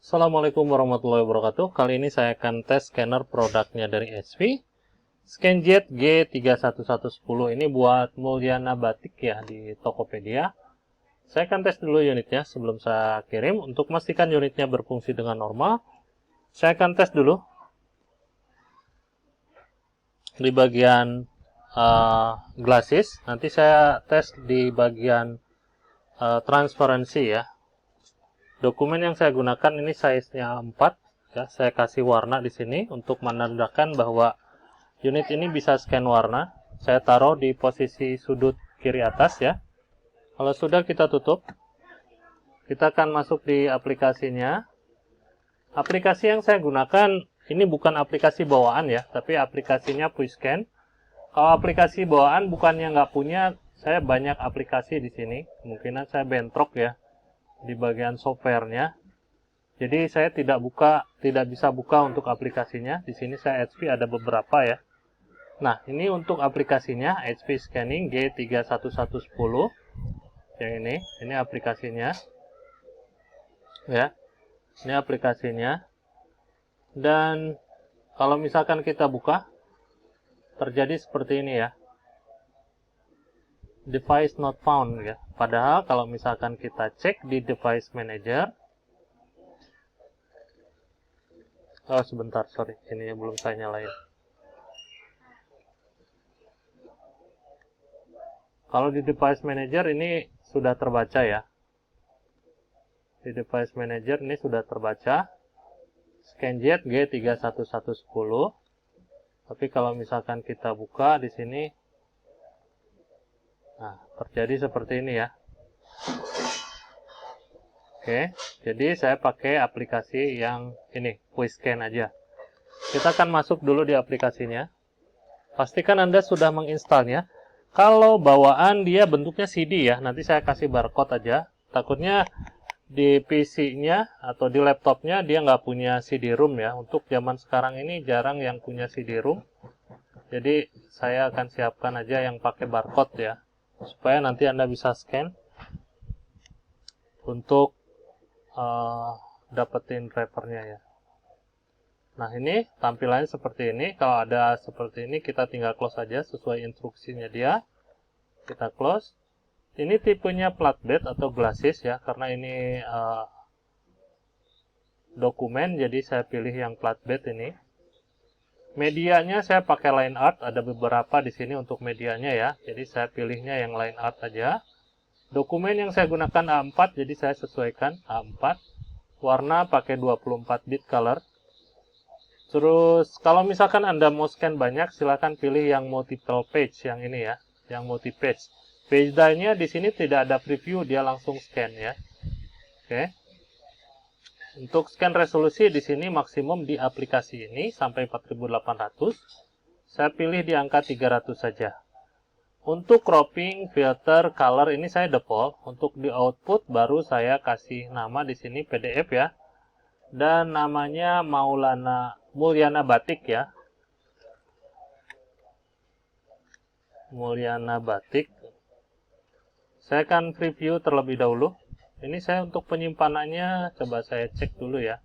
Assalamualaikum warahmatullahi wabarakatuh. Kali ini saya akan tes scanner produknya dari SV. ScanJet G31110 ini buat Mulyana Batik ya di Tokopedia. Saya akan tes dulu unitnya sebelum saya kirim. Untuk memastikan unitnya berfungsi dengan normal, saya akan tes dulu di bagian glasses. Nanti saya tes di bagian transparansi ya. Dokumen yang saya gunakan ini size-nya 4 ya. Saya kasih warna di sini untuk menandakan bahwa unit ini bisa scan warna. Saya taruh di posisi sudut kiri atas ya. Kalau sudah kita tutup, kita akan masuk di aplikasinya. Aplikasi yang saya gunakan ini bukan aplikasi bawaan ya, tapi aplikasinya Pushscan. Kalau aplikasi bawaan bukannya nggak punya, saya banyak aplikasi di sini. Kemungkinan saya bentrok ya di bagian softwarenya. Jadi saya tidak bisa buka untuk aplikasinya. Di sini saya HP ada beberapa ya. Nah, ini untuk aplikasinya HP Scanning G31110. Yang ini aplikasinya. Ya. Ini aplikasinya. Dan kalau misalkan kita buka, terjadi seperti ini ya. Device not found ya. Padahal kalau misalkan kita cek di device manager, sebentar, sorry, ini belum saya nyalain. Kalau di device manager ini sudah terbaca ya. Di device manager ini sudah terbaca ScanJet G31110. Tapi kalau misalkan kita buka di sini, nah, terjadi seperti ini ya. Oke, jadi saya pakai aplikasi yang ini, Pushscan aja. Kita akan masuk dulu di aplikasinya. Pastikan Anda sudah menginstalnya. Kalau bawaan dia bentuknya CD ya, nanti saya kasih barcode aja. Takutnya di PC-nya atau di laptopnya dia nggak punya CD-ROM ya. Untuk zaman sekarang ini jarang yang punya CD-ROM. Jadi saya akan siapkan aja yang pakai barcode ya, supaya nanti Anda bisa scan untuk dapetin drivernya ya. Nah, ini tampilannya seperti ini. Kalau ada seperti ini, kita tinggal close aja sesuai instruksinya dia. Kita close. Ini tipenya flatbed atau glasses ya, karena ini dokumen, jadi saya pilih yang flatbed ini. Medianya saya pakai line art, ada beberapa di sini untuk medianya ya. Jadi saya pilihnya yang line art aja. Dokumen yang saya gunakan A4, jadi saya sesuaikan A4. Warna pakai 24 bit color. Terus kalau misalkan Anda mau scan banyak, silahkan pilih yang multiple page, yang ini ya, yang multi page. Page die-nya di sini tidak ada preview, dia langsung scan ya. Oke. Untuk scan resolusi di sini maksimum di aplikasi ini sampai 4800. Saya pilih di angka 300 saja. Untuk cropping, filter, color ini saya default. Untuk di output baru saya kasih nama di sini PDF ya. Dan namanya Mulyana Batik ya. Mulyana Batik. Saya akan preview terlebih dahulu. Ini saya untuk penyimpanannya coba saya cek dulu ya.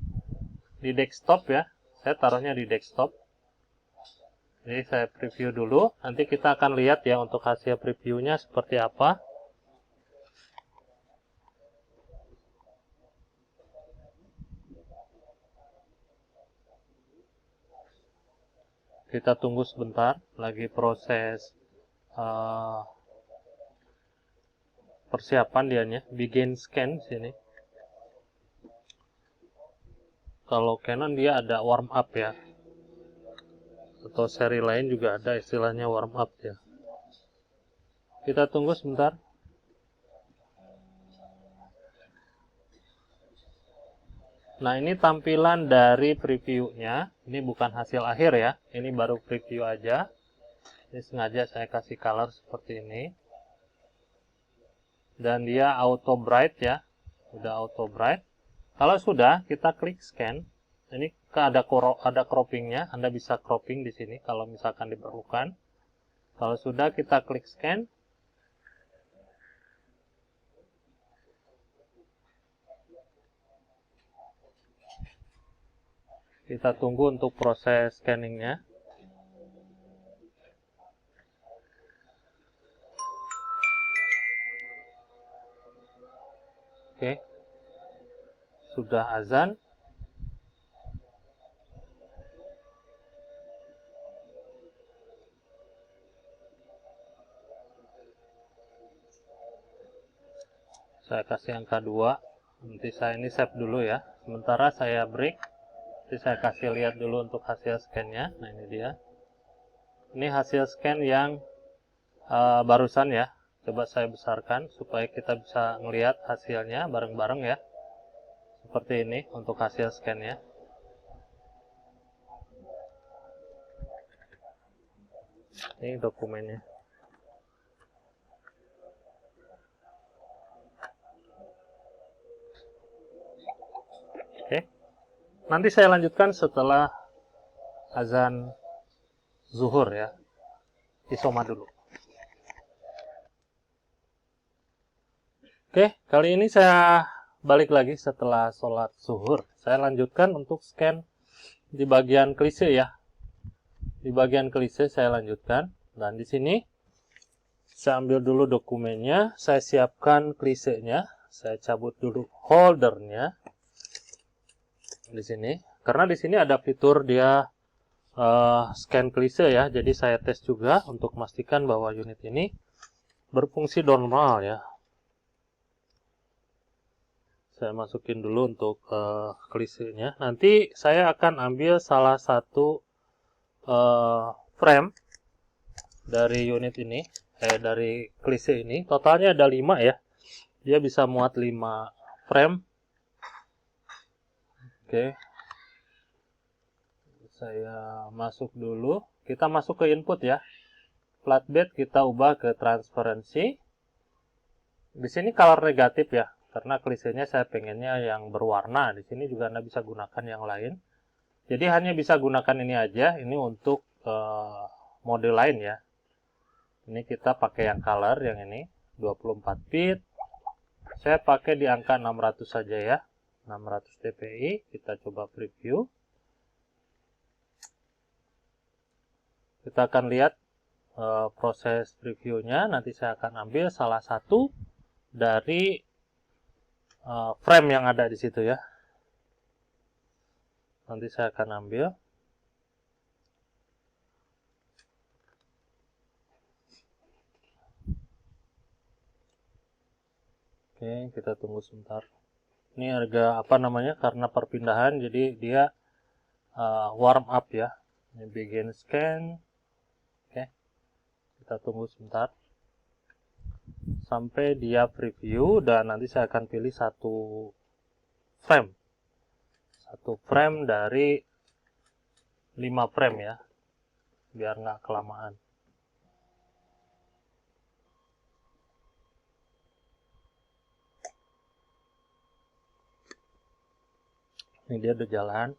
Di desktop ya. Saya taruhnya di desktop. Jadi saya preview dulu. Nanti kita akan lihat ya untuk hasil previewnya seperti apa. Kita tunggu sebentar, lagi proses persiapan dianya, begin scan sini. Kalau Canon dia ada warm up ya, atau seri lain juga ada istilahnya warm up ya. Kita tunggu sebentar. Nah, ini tampilan dari previewnya. Ini bukan hasil akhir ya, ini baru preview aja. Ini sengaja saya kasih color seperti ini. Dan dia auto bright ya, udah auto bright. Kalau sudah, kita klik scan. Ini ada croppingnya, Anda bisa cropping di sini kalau misalkan diperlukan. Kalau sudah, kita klik scan. Kita tunggu untuk proses scanningnya. Oke, sudah azan. Saya kasih angka 2. Nanti saya ini save dulu ya. Sementara saya break. Nanti saya kasih lihat dulu untuk hasil scan-nya. Nah, ini dia. Ini hasil scan yang barusan ya. Coba saya besarkan supaya kita bisa melihat hasilnya bareng-bareng ya. Seperti ini untuk hasil scan-nya. Ini dokumennya. Oke. Nanti saya lanjutkan setelah azan zuhur ya. Isoma dulu. Oke, kali ini saya balik lagi setelah sholat zuhur. Saya lanjutkan untuk scan di bagian klise ya. Di bagian klise saya lanjutkan. Dan di sini saya ambil dulu dokumennya. Saya siapkan klisenya. Saya cabut dulu holdernya. Di sini. Karena di sini ada fitur dia scan klise ya. Jadi saya tes juga untuk memastikan bahwa unit ini berfungsi normal ya. Saya masukin dulu untuk klisenya. Nanti saya akan ambil salah satu frame dari unit ini, dari klise ini. Totalnya ada 5 ya. Dia bisa muat 5 frame. Oke. Saya masuk dulu. Kita masuk ke input ya. Flatbed kita ubah ke transparency. Di sini color negatif ya. Karena klisenya saya pengennya yang berwarna. Di sini juga Anda bisa gunakan yang lain. Jadi hanya bisa gunakan ini aja. Ini untuk mode lain ya. Ini kita pakai yang color yang ini 24 bit. Saya pakai di angka 600 saja ya. 600 dpi. Kita coba preview. Kita akan lihat proses previewnya. Nanti saya akan ambil salah satu dari frame yang ada di situ ya. Nanti saya akan ambil. Oke, kita tunggu sebentar. Ini harga apa namanya? Karena perpindahan, jadi dia warm up ya. Ini begin scan. Oke, kita tunggu sebentar sampai dia preview dan nanti saya akan pilih satu frame dari 5 frame ya, biar nggak kelamaan. Ini dia udah jalan.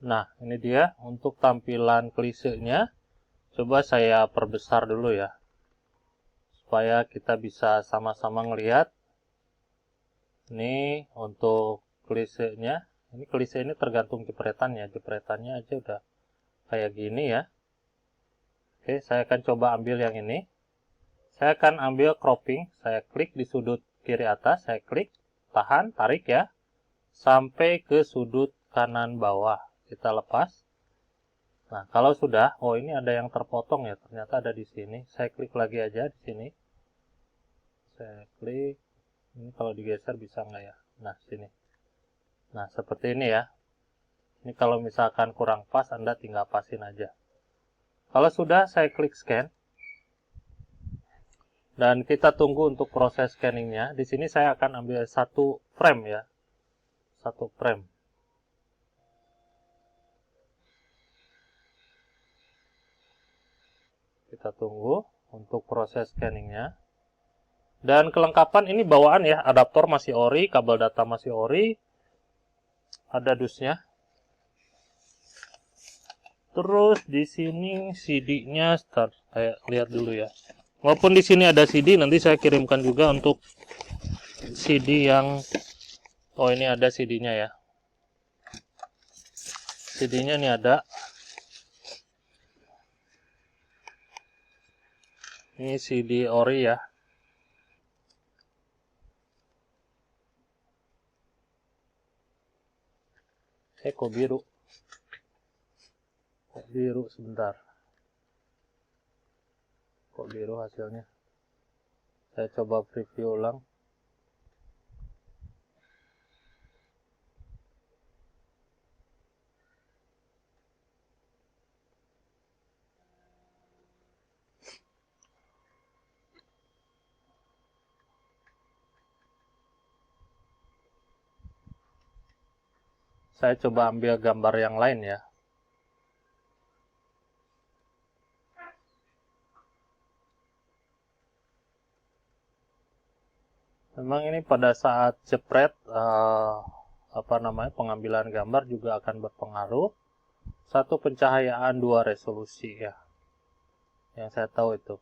Nah, ini dia untuk tampilan klisenya. Coba saya perbesar dulu ya, supaya kita bisa sama-sama ngelihat. Ini untuk klisenya. Ini klise ini tergantung jepretannya. Jepretannya aja udah kayak gini ya. Oke, saya akan coba ambil yang ini. Saya akan ambil cropping. Saya klik di sudut kiri atas. Saya klik, tahan, tarik ya. Sampai ke sudut kanan bawah. Kita lepas. Nah, kalau sudah, oh ini ada yang terpotong ya. Ternyata ada di sini. Saya klik lagi aja di sini. Saya klik. Ini kalau digeser bisa nggak ya? Nah, sini. Nah, seperti ini ya. Ini kalau misalkan kurang pas, Anda tinggal pasin aja. Kalau sudah, saya klik scan. Dan kita tunggu untuk proses scanningnya. Di sini saya akan ambil 1 frame ya. 1 frame. Kita tunggu untuk proses scanningnya. Dan kelengkapan ini bawaan ya, adaptor masih ori, kabel data masih ori, ada dusnya. Terus di sini CD-nya start, saya lihat dulu ya. Walaupun di sini ada CD, nanti saya kirimkan juga untuk CD yang, oh ini ada CD-nya ya. CD-nya ini ada. Ini CD ori ya. Kok biru? Kok biru sebentar. Kok biru hasilnya? Saya coba preview ulang. Saya coba ambil gambar yang lain ya. Memang ini pada saat jepret pengambilan gambar juga akan berpengaruh. 1 pencahayaan 2 resolusi ya. Yang saya tahu itu.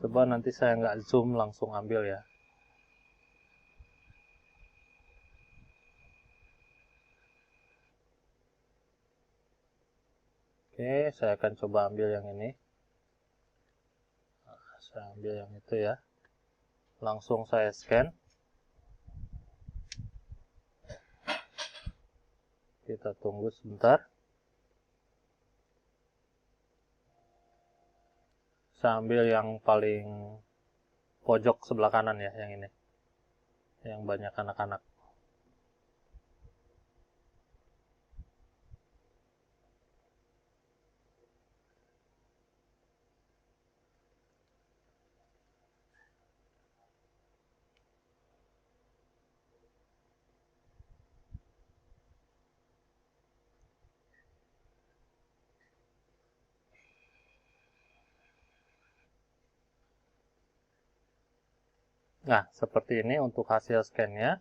Coba nanti saya nggak zoom langsung ambil ya. Oke, saya akan coba ambil yang ini. Saya ambil yang itu ya. Langsung saya scan. Kita tunggu sebentar. Saya ambil yang paling pojok sebelah kanan ya, yang ini. Yang banyak anak-anak. Nah, seperti ini untuk hasil scan-nya.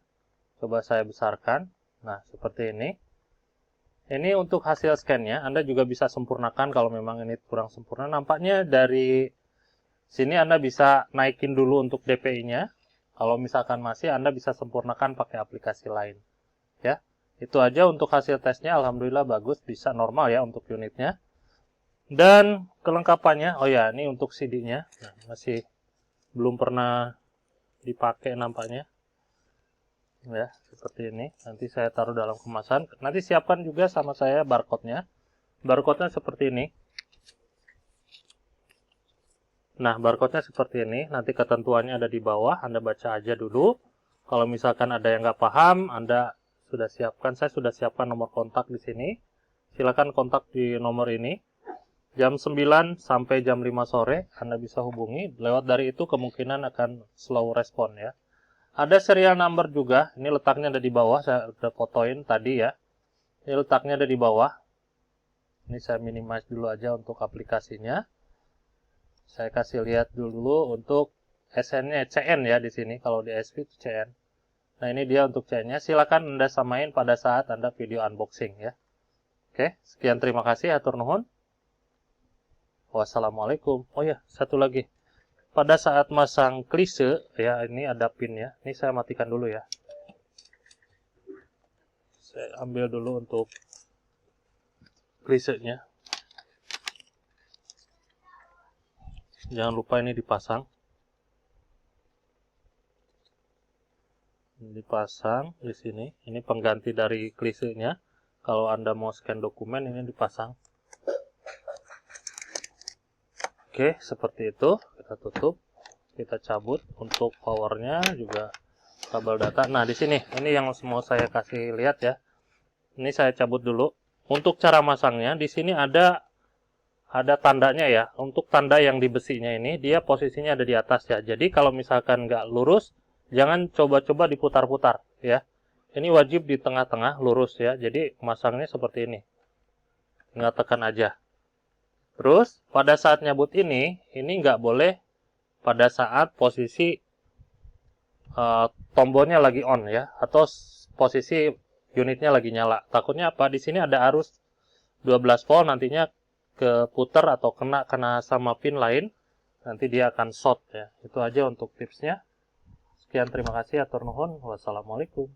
Coba saya besarkan. Nah, seperti ini. Ini untuk hasil scan-nya. Anda juga bisa sempurnakan kalau memang ini kurang sempurna. Nampaknya dari sini Anda bisa naikin dulu untuk DPI-nya. Kalau misalkan masih, Anda bisa sempurnakan pakai aplikasi lain. Ya, itu aja untuk hasil tesnya. Alhamdulillah bagus, bisa normal ya untuk unitnya. Dan kelengkapannya, oh ya, ini untuk CD-nya. Nah, masih belum pernah dipakai nampaknya ya, seperti ini. Nanti saya taruh dalam kemasan. Nanti siapkan juga sama saya barcode-nya. Barcode-nya seperti ini. Nah, barcode-nya seperti ini. Nanti ketentuannya ada di bawah. Anda baca aja dulu. Kalau misalkan ada yang nggak paham, Anda sudah siapkan. Saya sudah siapkan nomor kontak di sini. Silakan kontak di nomor ini. Jam 9 sampai jam 5 sore Anda bisa hubungi. Lewat dari itu kemungkinan akan slow respon ya. Ada serial number juga. Ini letaknya ada di bawah. Saya udah fotoin tadi ya. Ini letaknya ada di bawah. Ini saya minimize dulu aja untuk aplikasinya. Saya kasih lihat dulu untuk SN-nya CN ya di sini. Kalau di SP itu CN. Nah, ini dia untuk CN-nya. Silakan Anda samain pada saat Anda video unboxing ya. Oke, sekian terima kasih. Hatur nuhun. Wassalamualaikum. Oh ya, satu lagi. Pada saat masang klise, ya ini ada pin ya. Ini saya matikan dulu ya. Saya ambil dulu untuk klisenya. Jangan lupa ini dipasang. Dipasang di sini. Ini pengganti dari klisenya. Kalau Anda mau scan dokumen, ini dipasang. Oke, seperti itu. Kita tutup. Kita cabut. Untuk powernya juga kabel data. Nah, di sini. Ini yang mau saya kasih lihat ya. Ini saya cabut dulu. Untuk cara masangnya, di sini ada ada tandanya ya. Untuk tanda yang di besinya ini, dia posisinya ada di atas ya. Jadi kalau misalkan nggak lurus, jangan coba-coba diputar-putar ya. Ini wajib di tengah-tengah lurus ya. Jadi masangnya seperti ini. Tinggal tekan aja. Terus pada saat nyabut ini nggak boleh pada saat posisi tombolnya lagi on ya, atau posisi unitnya lagi nyala. Takutnya apa? Di sini ada arus 12 volt, nantinya keputar atau kena sama pin lain, nanti dia akan short ya. Itu aja untuk tipsnya. Sekian, terima kasih, atur nuhun. Wassalamualaikum.